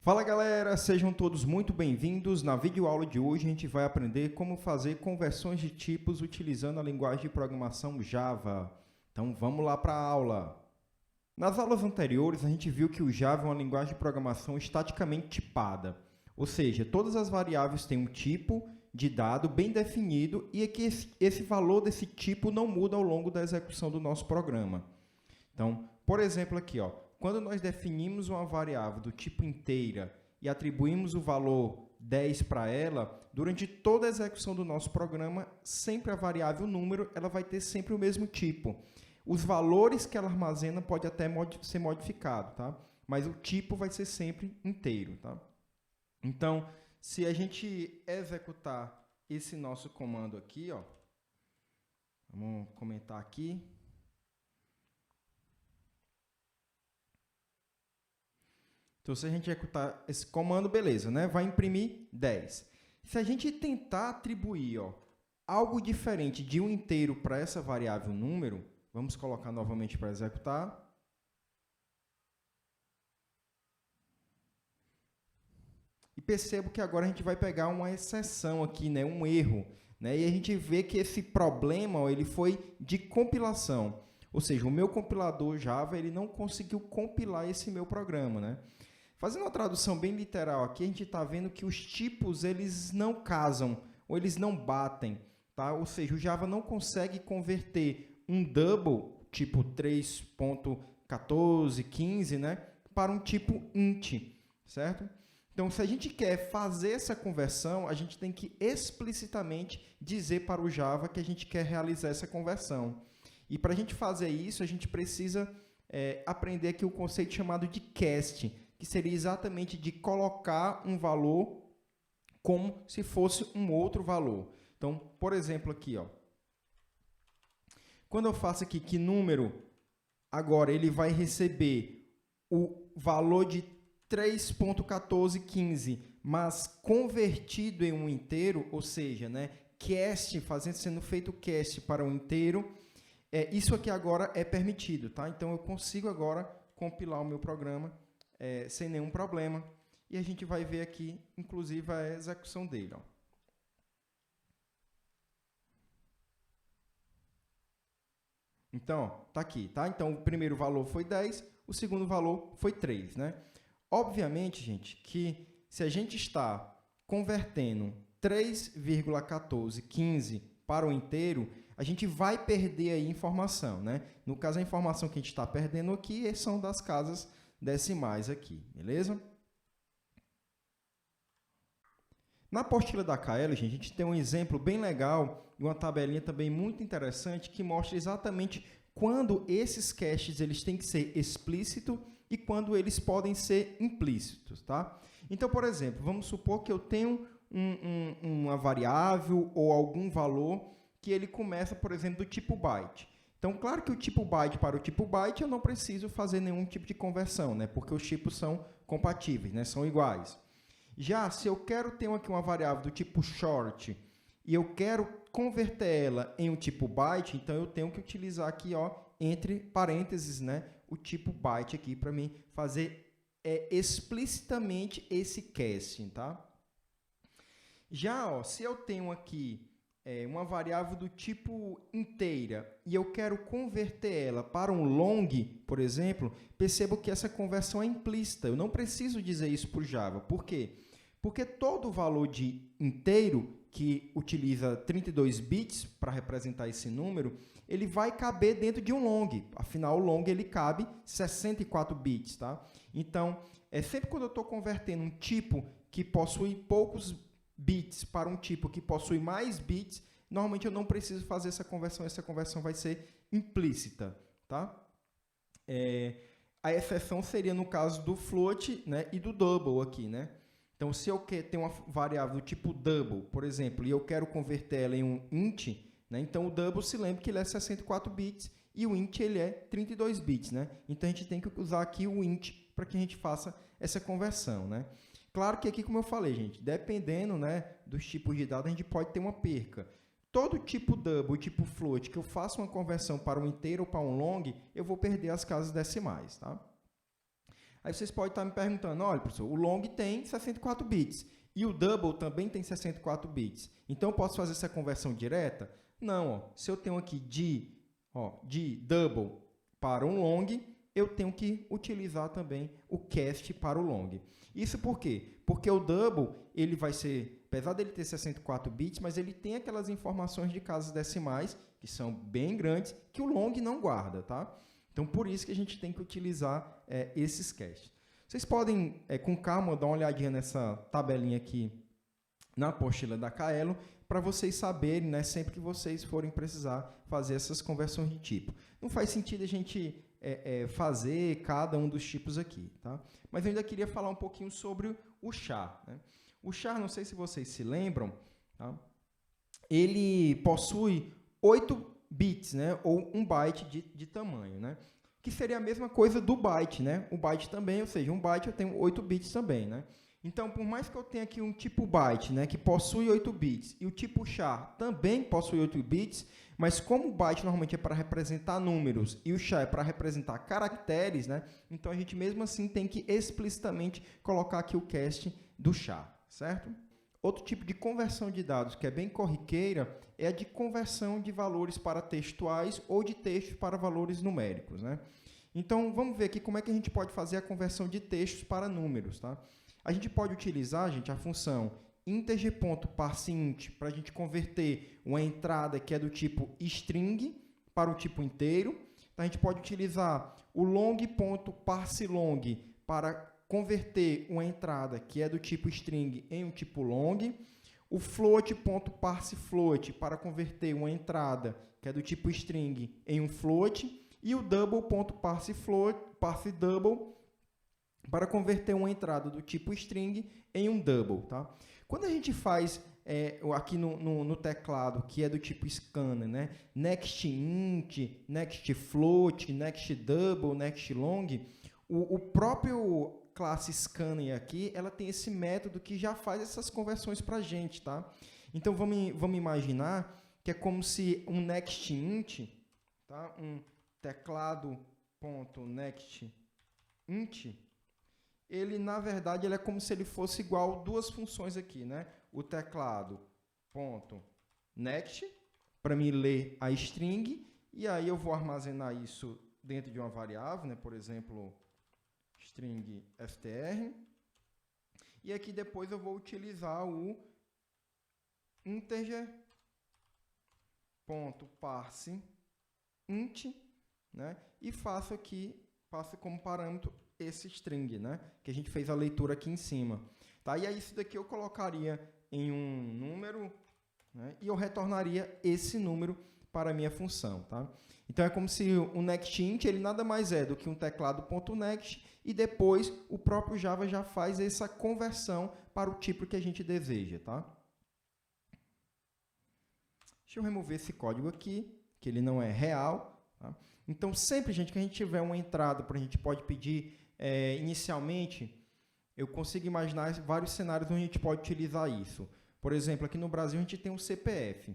Fala galera, sejam todos muito bem-vindos. Na videoaula de hoje a gente vai aprender como fazer conversões de tipos utilizando a linguagem de programação Java. Então vamos lá para a aula. Nas aulas anteriores a gente viu que o Java é uma linguagem de programação estaticamente tipada, ou seja, todas as variáveis têm um tipo de dado bem definido e é que esse valor desse tipo não muda ao longo da execução do nosso programa. Então, por exemplo aqui, quando nós definimos uma variável do tipo inteira e atribuímos o valor 10 para ela, durante toda a execução do nosso programa, sempre a variável número ela vai ter sempre o mesmo tipo. Os valores que ela armazena pode até ser modificado, tá? Mas o tipo vai ser sempre inteiro, tá? Então, se a gente executar esse nosso comando aqui, vamos comentar aqui. Então, se a gente executar esse comando, beleza, né? Vai imprimir 10. Se a gente tentar atribuir algo diferente de um inteiro para essa variável número, vamos colocar novamente para executar. E percebo que agora a gente vai pegar uma exceção aqui, né? Um erro. Né? E a gente vê que esse problema ele foi de compilação. Ou seja, o meu compilador Java ele não conseguiu compilar esse meu programa, né? Fazendo uma tradução bem literal aqui, a gente está vendo que os tipos eles não casam, ou eles não batem. Tá? Ou seja, o Java não consegue converter um double, tipo 3.1415, né, para um tipo int, certo? Então, se a gente quer fazer essa conversão, a gente tem que explicitamente dizer para o Java que a gente quer realizar essa conversão. E para a gente fazer isso, a gente precisa aprender aqui o conceito chamado de cast, que seria exatamente de colocar um valor como se fosse um outro valor. Então, por exemplo, aqui, quando eu faço aqui que número, agora ele vai receber o valor de 3.1415, mas convertido em um inteiro, ou seja, né, cast, sendo feito cast para um inteiro, isso aqui agora é permitido, tá? Então, eu consigo agora compilar o meu programa sem nenhum problema. E a gente vai ver aqui, inclusive, a execução dele. Então, está aqui. Tá? Então, o primeiro valor foi 10, o segundo valor foi 3. Né? Obviamente, gente, que se a gente está convertendo 3,1415 para o inteiro, a gente vai perder aí informação. Né? No caso, a informação que a gente está perdendo aqui são das casas decimais aqui, beleza? Na apostila da KL, gente, a gente tem um exemplo bem legal e uma tabelinha também muito interessante que mostra exatamente quando esses caches eles têm que ser explícitos e quando eles podem ser implícitos, tá? Então, por exemplo, vamos supor que eu tenho uma variável ou algum valor que ele começa, por exemplo, do tipo byte. Então, claro que o tipo byte para o tipo byte eu não preciso fazer nenhum tipo de conversão, né? Porque os tipos são compatíveis, né? São iguais. Já se eu quero ter aqui uma variável do tipo short e eu quero converter ela em um tipo byte, então eu tenho que utilizar aqui, entre parênteses, né, o tipo byte aqui para mim fazer explicitamente esse casting, tá? Já, se eu tenho aqui uma variável do tipo inteira e eu quero converter ela para um long, por exemplo, percebo que essa conversão é implícita. Eu não preciso dizer isso para o Java. Por quê? Porque todo valor de inteiro, que utiliza 32 bits para representar esse número, ele vai caber dentro de um long. Afinal, o long ele cabe 64 bits. Tá? Então, sempre quando eu estou convertendo um tipo que possui poucos bits para um tipo que possui mais bits, normalmente eu não preciso fazer essa conversão vai ser implícita. Tá? A exceção seria no caso do float, né, e do double aqui. Né? Então, se eu tenho uma variável do tipo double, por exemplo, e eu quero converter ela em um int, né, então o double, se lembra que ele é 64 bits e o int ele é 32 bits. Né? Então, a gente tem que usar aqui o int para que a gente faça essa conversão. Né? Claro que aqui, como eu falei, gente, dependendo, né, dos tipos de dados, a gente pode ter uma perca. Todo tipo double, tipo float, que eu faça uma conversão para um inteiro ou para um long, eu vou perder as casas decimais. Tá? Aí vocês podem estar me perguntando, olha, professor, o long tem 64 bits e o double também tem 64 bits. Então, eu posso fazer essa conversão direta? Não, ó, se eu tenho aqui de double para um long, eu tenho que utilizar também o cast para o long. Isso por quê? Porque o double, ele vai ser, apesar dele ter 64 bits, mas ele tem aquelas informações de casas decimais, que são bem grandes, que o long não guarda, tá? Então, por isso que a gente tem que utilizar esses caches. Vocês podem, com calma, dar uma olhadinha nessa tabelinha aqui na apostila da Kaelo, para vocês saberem, né, sempre que vocês forem precisar fazer essas conversões de tipo. Não faz sentido a gente fazer cada um dos tipos aqui, tá? Mas eu ainda queria falar um pouquinho sobre o char, né? O char, não sei se vocês se lembram, tá? Ele possui 8 bits, né, ou 1 byte de tamanho, né, que seria a mesma coisa do byte, né, o byte também, ou seja, 1 byte eu tenho 8 bits também, né. Então, por mais que eu tenha aqui um tipo byte, né, que possui 8 bits, e o tipo char também possui 8 bits, mas como o byte normalmente é para representar números e o char é para representar caracteres, né, então a gente mesmo assim tem que explicitamente colocar aqui o cast do char, certo? Outro tipo de conversão de dados que é bem corriqueira é a de conversão de valores para textuais ou de textos para valores numéricos, né? Então, vamos ver aqui como é que a gente pode fazer a conversão de textos para números, tá? A gente pode utilizar, gente, a função integer.parseInt para a gente converter uma entrada que é do tipo string para o tipo inteiro. Então, a gente pode utilizar o long.parseLong para converter uma entrada que é do tipo string em um tipo long, o float.parseFloat para converter uma entrada que é do tipo string em um float, e o double.parseDouble para converter uma entrada do tipo string em um double, tá? Quando a gente faz aqui no teclado, que é do tipo scanner, né? nextInt, nextFloat, nextDouble, nextLong, o próprio classe scanner aqui, ela tem esse método que já faz essas conversões para a gente, tá? Então, vamos imaginar que é como se um nextInt, tá? Um teclado.nextInt, ele, na verdade, ele é como se ele fosse igual duas funções aqui, né? O teclado.next, para mim ler a string, e aí eu vou armazenar isso dentro de uma variável, né? Por exemplo, string str, e aqui depois eu vou utilizar o integer.parseInt, né? E passo como parâmetro esse string, né? Que a gente fez a leitura aqui em cima, tá? E aí isso daqui eu colocaria em um número, né? E eu retornaria esse número para a minha função, tá? Então, é como se o nextInt, ele nada mais é do que um teclado.next, e depois o próprio Java já faz essa conversão para o tipo que a gente deseja, tá? Deixa eu remover esse código aqui, que ele não é real, tá? Então, sempre, gente, que a gente tiver uma entrada, a gente pode pedir inicialmente, eu consigo imaginar vários cenários onde a gente pode utilizar isso. Por exemplo, aqui no Brasil, a gente tem o CPF.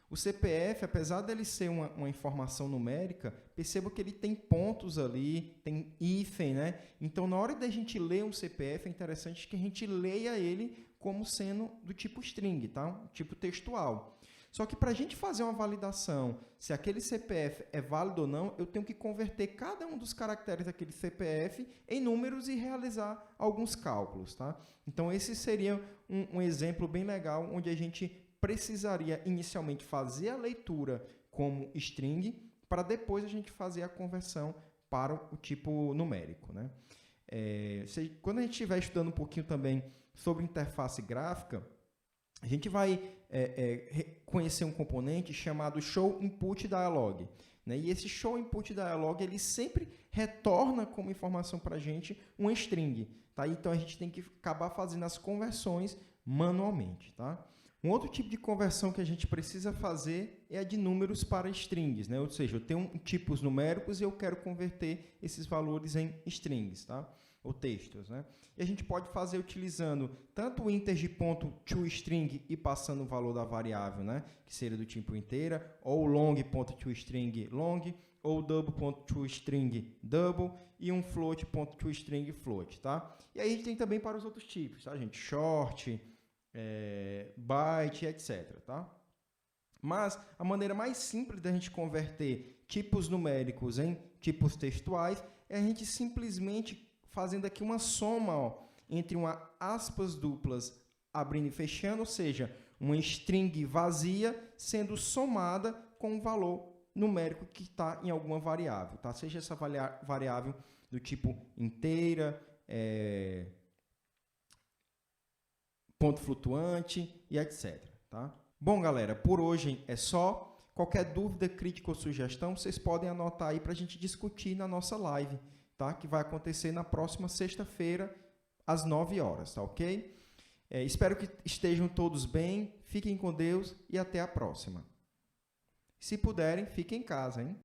O CPF, apesar dele ser uma informação numérica, perceba que ele tem pontos ali, tem hífen, né? Então, na hora da gente ler um CPF, é interessante que a gente leia ele como sendo do tipo string, tá? Tipo textual. Só que para a gente fazer uma validação, se aquele CPF é válido ou não, eu tenho que converter cada um dos caracteres daquele CPF em números e realizar alguns cálculos, tá? Então, esse seria um exemplo bem legal, onde a gente precisaria inicialmente fazer a leitura como string, para depois a gente fazer a conversão para o tipo numérico, né? Quando a gente estiver estudando um pouquinho também sobre interface gráfica, a gente vai conhecer um componente chamado showInputDialog, né? E esse showInputDialog, ele sempre retorna como informação para a gente um string, tá? Então, a gente tem que acabar fazendo as conversões manualmente, tá? Um outro tipo de conversão que a gente precisa fazer é a de números para strings, né? Ou seja, eu tenho tipos numéricos e eu quero converter esses valores em strings, tá? Ou textos, né? E a gente pode fazer utilizando tanto o integer.toString e passando o valor da variável, né? Que seria do tipo inteira, ou o long.toString long, ou double.toString double e um float.toString float, tá? E aí a gente tem também para os outros tipos, tá, gente? Short, byte, etc, tá? Mas a maneira mais simples da gente converter tipos numéricos em tipos textuais é a gente simplesmente fazendo aqui uma soma, ó, entre uma aspas duplas abrindo e fechando, ou seja, uma string vazia sendo somada com um valor numérico que está em alguma variável, tá? Seja essa variável do tipo inteira, ponto flutuante e etc, tá? Bom, galera, por hoje é só. Qualquer dúvida, crítica ou sugestão, vocês podem anotar aí para a gente discutir na nossa live, tá? Que vai acontecer na próxima sexta-feira, às 9 horas, tá ok? Espero que estejam todos bem, fiquem com Deus e até a próxima. Se puderem, fiquem em casa, hein?